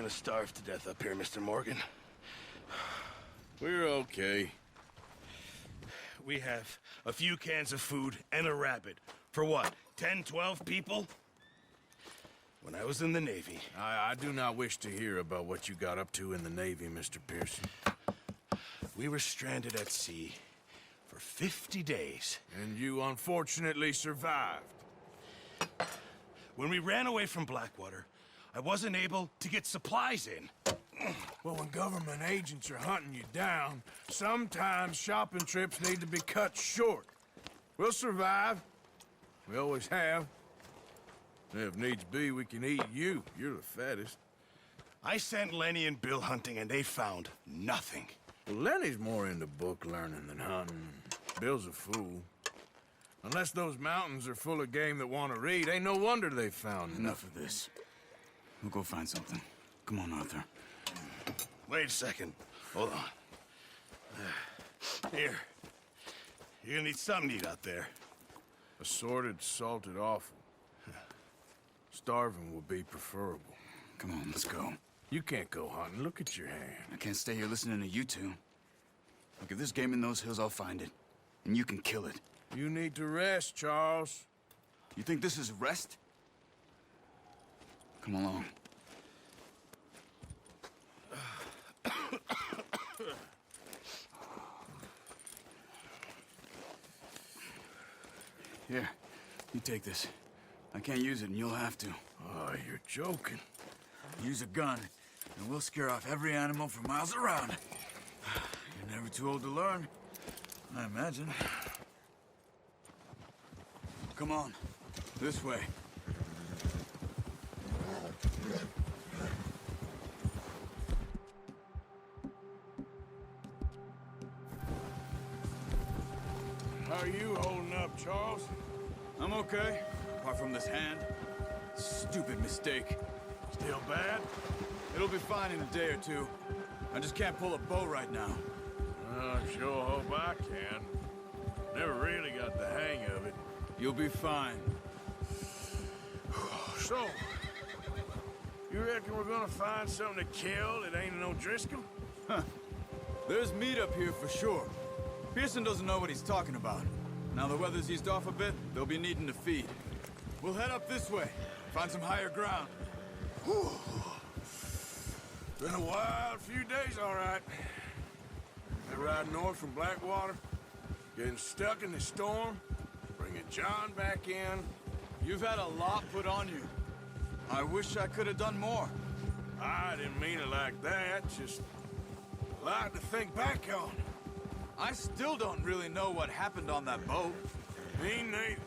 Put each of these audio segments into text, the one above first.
to starve to death up here, Mr. Morgan. We're okay. We have a few cans of food and a rabbit. For what, 10, 12 people? When I was in the Navy... I do not wish to hear about what you got up to in the Navy, Mr. Pearson. We were stranded at sea for 50 days. And you unfortunately survived. When we ran away from Blackwater, I wasn't able to get supplies in. Well, when government agents are hunting you down, sometimes shopping trips need to be cut short. We'll survive. We always have. If needs be, we can eat you. You're the fattest. I sent Lenny and Bill hunting, and they found nothing. Well, Lenny's more into book learning than hunting. Bill's a fool. Unless those mountains are full of game that want to read, ain't no wonder they found Enough of this. We'll go find something. Come on, Arthur. Wait a second. Hold on. Here. You're gonna need something to eat out there. Assorted, salted offal. Starving will be preferable. Come on, let's go. You can't go hunting. Look at your hand. I can't stay here listening to you two. Look, if there's game in those hills, I'll find it. And you can kill it. You need to rest, Charles. You think this is rest? Come along. Here, you take this. I can't use it, and you'll have to. Oh, you're joking. Use a gun, and we'll scare off every animal for miles around. You're never too old to learn, I imagine. Come on, this way. How are you holding up, Charles? I'm okay, apart from this hand. Stupid mistake. Still bad? It'll be fine in a day or two. I just can't pull a bow right now. I sure hope I can. Never really got the hang of it. You'll be fine. So, you reckon we're gonna find something to kill that ain't no Driscoll? Huh. There's meat up here for sure. Pearson doesn't know what he's talking about. Now the weather's eased off a bit, they'll be needing to feed. We'll head up this way, find some higher ground. Whew. Been a wild few days, all right. That ride north from Blackwater, getting stuck in the storm, bringing John back in. You've had a lot put on you. I wish I could have done more. I didn't mean it like that, just a lot to think back on. I still don't really know what happened on that boat. Me neither.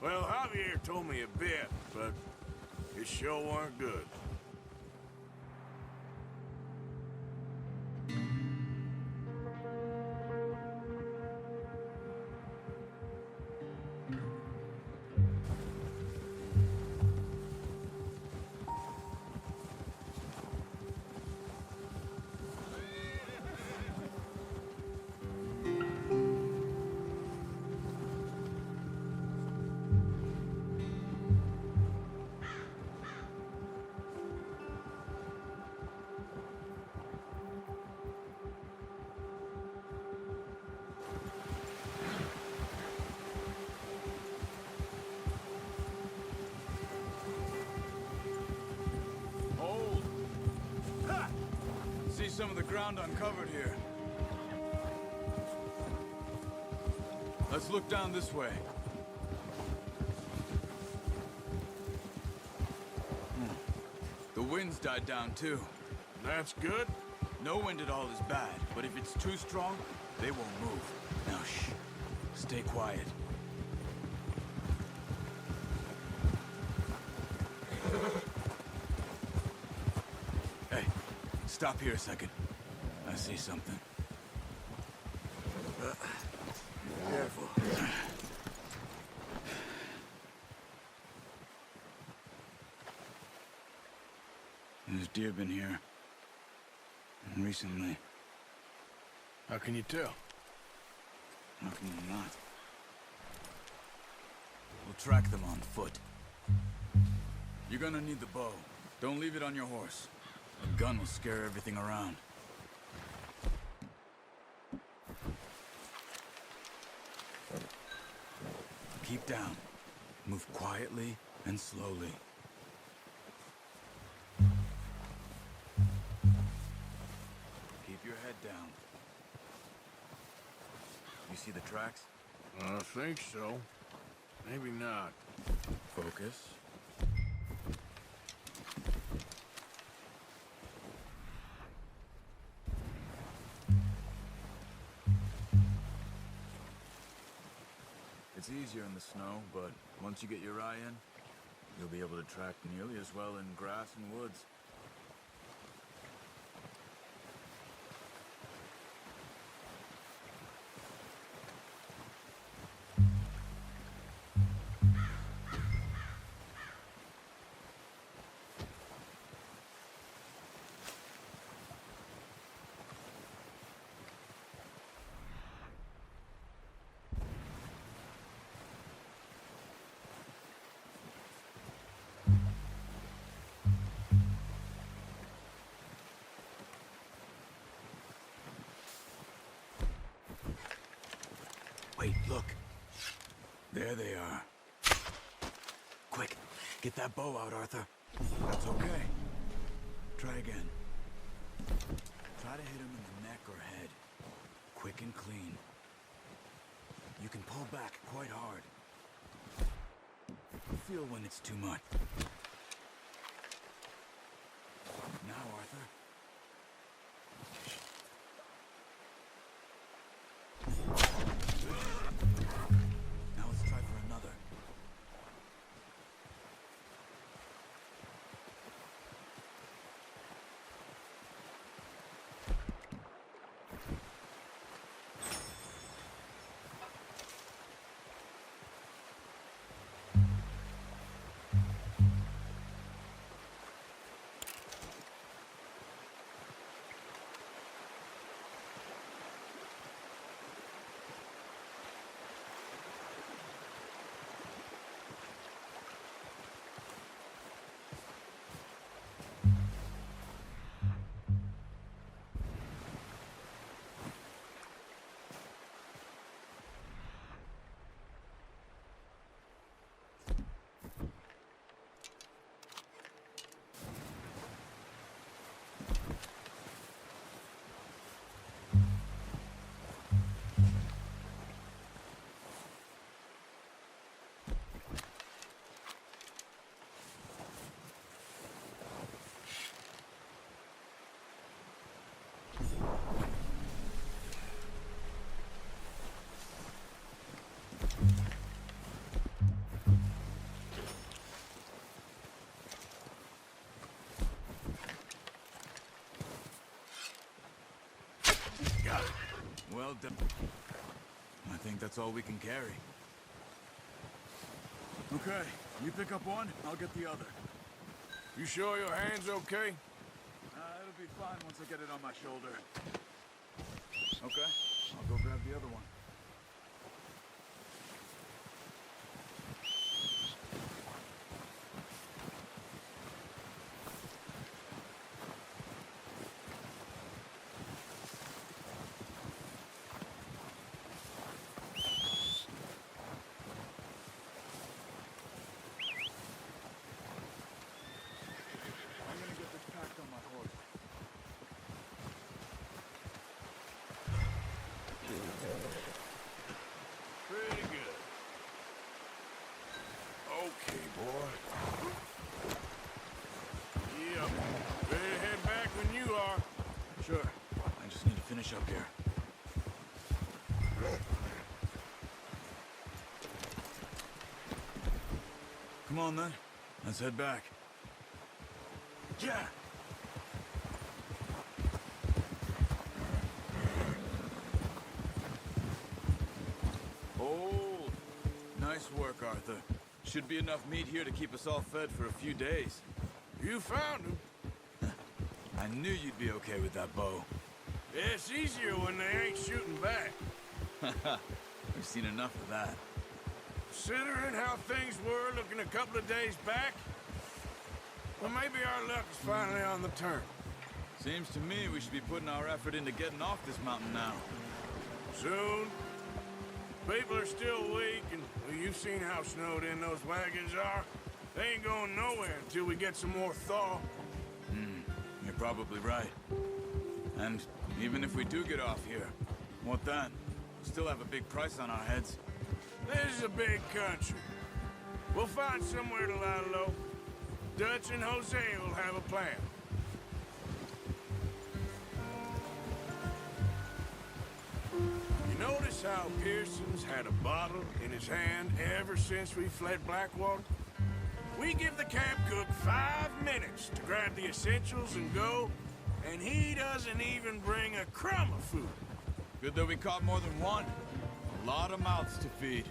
Well, Javier told me a bit, but it sure weren't good. See some of the ground uncovered here. Let's look down this way. The wind's died down too. That's good. No wind at all is bad, but if it's too strong, they won't move. Now shh. Stay quiet. Hey, stop here a second. I see something. Careful. There's deer been here. Recently. How can you tell? How can you not? We'll track them on foot. You're gonna need the bow. Don't leave it on your horse. A gun will scare everything around. Keep down. Move quietly and slowly. Keep your head down. You see the tracks? I think so. Maybe not. Focus. It's easier in the snow, but once you get your eye in, you'll be able to track nearly as well in grass and woods. Wait, look. There they are. Quick, get that bow out, Arthur. That's okay. Try again. Try to hit him in the neck or head. Quick and clean. You can pull back quite hard. Feel when it's too much. Now, Arthur. Now let's try for another. Got it. Well done. I think that's all we can carry. Okay, you pick up one, I'll get the other. You sure your hand's okay? It'll be fine once I get it on my shoulder. Okay, I'll go grab the other one. I'm gonna get this packed on my horse. Pretty good. Okay, boy. Yep. Ready to head back when you are. Sure. I just need to finish up here. Come on then. Let's head back. Yeah! Oh, nice work, Arthur. Should be enough meat here to keep us all fed for a few days. You found him. I knew you'd be okay with that bow. It's easier when they ain't shooting back. We've seen enough of that. Considering how things were looking a couple of days back, Well, maybe our luck is finally on the turn. Seems to me we should be putting our effort into getting off this mountain now. Soon. People are still weak, and well, you've seen how snowed in those wagons are. They ain't going nowhere until we get some more thaw. You're probably right. And even if we do get off here, what then? We still have a big price on our heads. This is a big country. We'll find somewhere to lie low. Dutch and Jose will have a plan. You notice how Pearson's had a bottle in his hand ever since we fled Blackwater? We give the camp cook 5 minutes to grab the essentials and go, and he doesn't even bring a crumb of food. Good that we caught more than one. A lot of mouths to feed.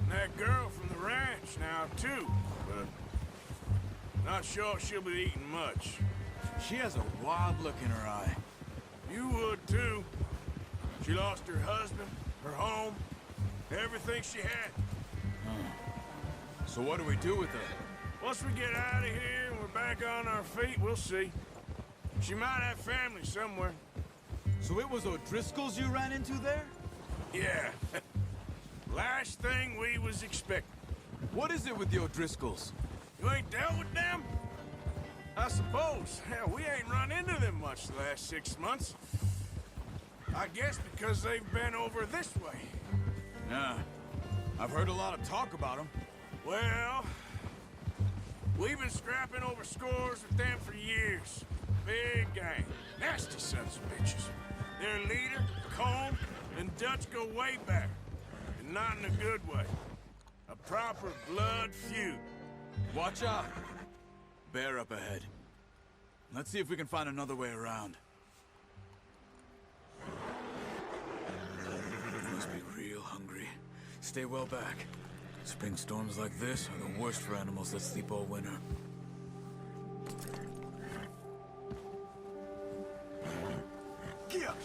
And that girl from the ranch now, too, but not sure she'll be eating much. She has a wild look in her eye. You would, too. She lost her husband, her home, everything she had. So what do we do with her? Once we get out of here and we're back on our feet, we'll see. She might have family somewhere. So it was O'Driscoll's you ran into there? Yeah. Last thing we was expecting. What is it with the O'Driscolls? You ain't dealt with them? I suppose. Hell, we ain't run into them much the last 6 months. I guess because they've been over this way. Yeah. I've heard a lot of talk about them. Well, we've been scrapping over scores with them for years. Big gang. Nasty sons of bitches. Their leader, Colm, and Dutch go way back. And not in a good way. A proper blood feud. Watch out. Bear up ahead. Let's see if we can find another way around. Must be real hungry. Stay well back. Spring storms like this are the worst for animals that sleep all winter. Get up!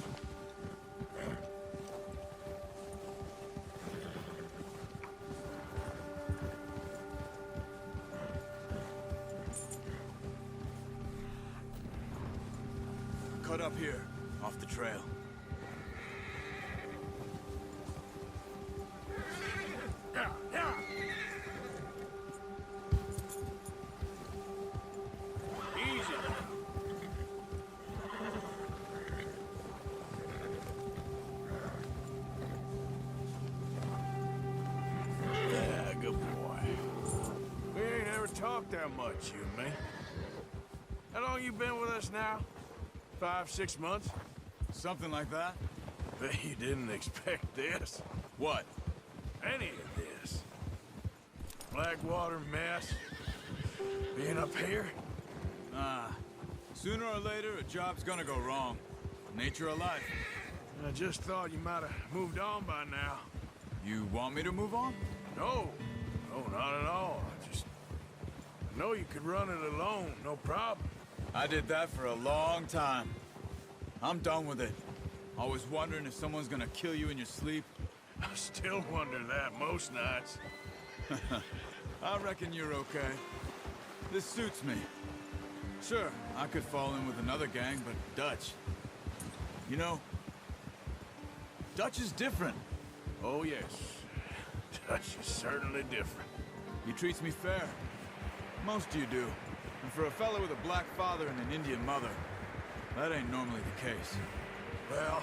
Cut up here, off the trail. Yeah, yeah. Easy. Yeah, good boy. We ain't ever talked that much, you and me. How long you been with us now? 5, 6 months? Something like that? Bet you didn't expect this. What? Any of this. Blackwater mess. Being up here? Sooner or later, a job's gonna go wrong. Nature of life. I just thought you might have moved on by now. You want me to move on? No. No, not at all. I know you could run it alone, no problem. I did that for a long time. I'm done with it. Always wondering if someone's gonna kill you in your sleep. I still wonder that most nights. I reckon you're okay. This suits me. Sure, I could fall in with another gang, but Dutch... You know, Dutch is different. Oh, yes. Dutch is certainly different. He treats me fair. Most of you do. And for a fellow with a black father and an Indian mother, that ain't normally the case. Well,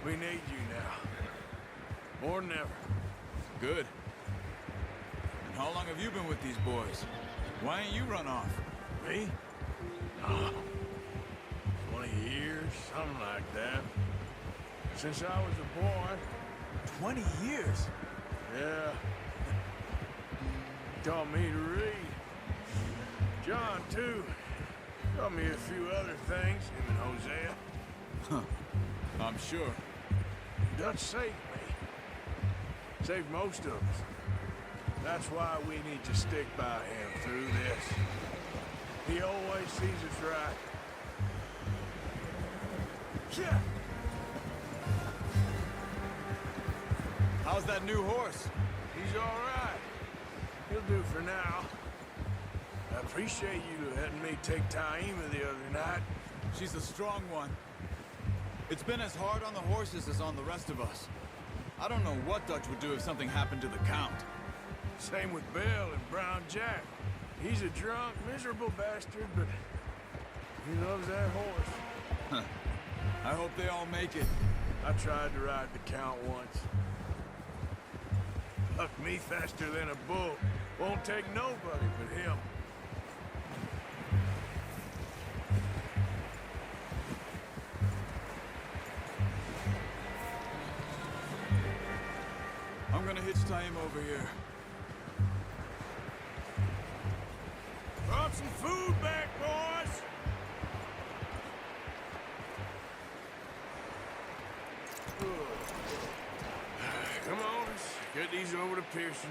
we need you now. More than ever. Good. And how long have you been with these boys? Why ain't you run off? Me? Oh, 20 years, something like that. Since I was a boy. 20 years? Yeah. Taught me to read. John, too. Taught me a few other things, him and Hosea. Huh. I'm sure. Dutch saved me. Saved most of us. That's why we need to stick by him through this. He always sees us right. Yeah. How's that new horse? He's all right. He'll do for now. That Appreciate you letting me take Taima the other night. She's a strong one. It's been as hard on the horses as on the rest of us. I don't know what Dutch would do if something happened to the Count. Same with Bill and Brown Jack. He's a drunk, miserable bastard, but he loves that horse. I hope they all make it. I tried to ride the Count once. Bucked me faster than a bull. Won't take nobody but him. I'm gonna hitch Taima over here. Brought some food back, boys! Come on, let's get these over to Pearson.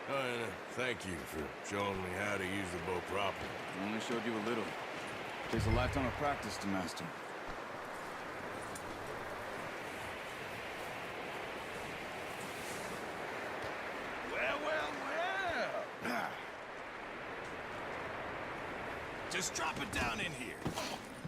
Oh, and thank you for showing me how to use the bow properly. I only showed you a little. Takes a lifetime of practice to master. Well. Just drop it down in here.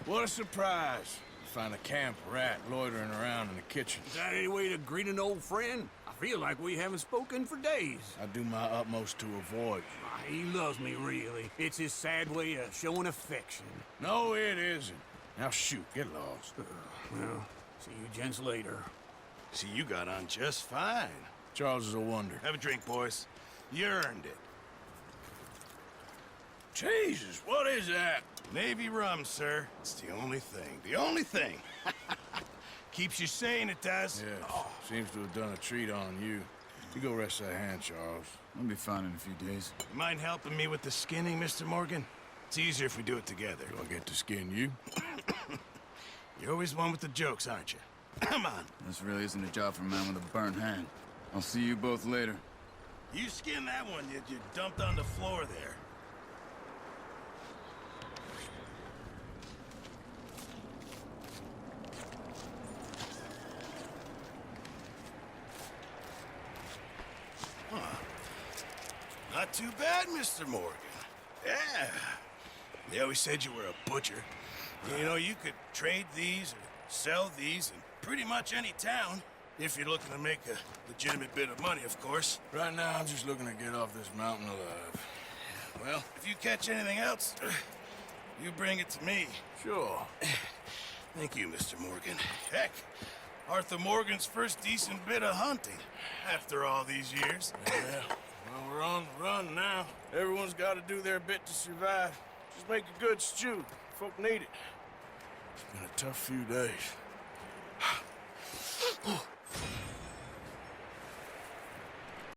What a surprise. Find a camp rat loitering around in the kitchen. Is that any way to greet an old friend? I feel like we haven't spoken for days. I do my utmost to avoid you. He loves me, really. It's his sad way of showing affection. No, it isn't. Now shoot, get lost. Well, see you gents later. See, you got on just fine. Charles is a wonder. Have a drink, boys. You earned it. Jesus, what is that? Navy rum, sir. It's the only thing. The only thing. Keeps you sane, it does. Yes, seems to have done a treat on you. You go rest that hand, Charles. I'll be fine in a few days. You mind helping me with the skinning, Mr. Morgan? It's easier if we do it together. Do I get to skin you? You're always one with the jokes, aren't you? Come on. This really isn't a job for a man with a burnt hand. I'll see you both later. You skin that one you dumped on the floor there. Not too bad, Mr. Morgan. Yeah. They always said you were a butcher. You know, you could trade these or sell these in pretty much any town. If you're looking to make a legitimate bit of money, of course. Right now, I'm just looking to get off this mountain alive. Well, if you catch anything else, you bring it to me. Sure. Thank you, Mr. Morgan. Heck, Arthur Morgan's first decent bit of hunting after all these years. Yeah. Well, we're on the run now. Everyone's got to do their bit to survive. Just make a good stew. Folk need it. It's been a tough few days.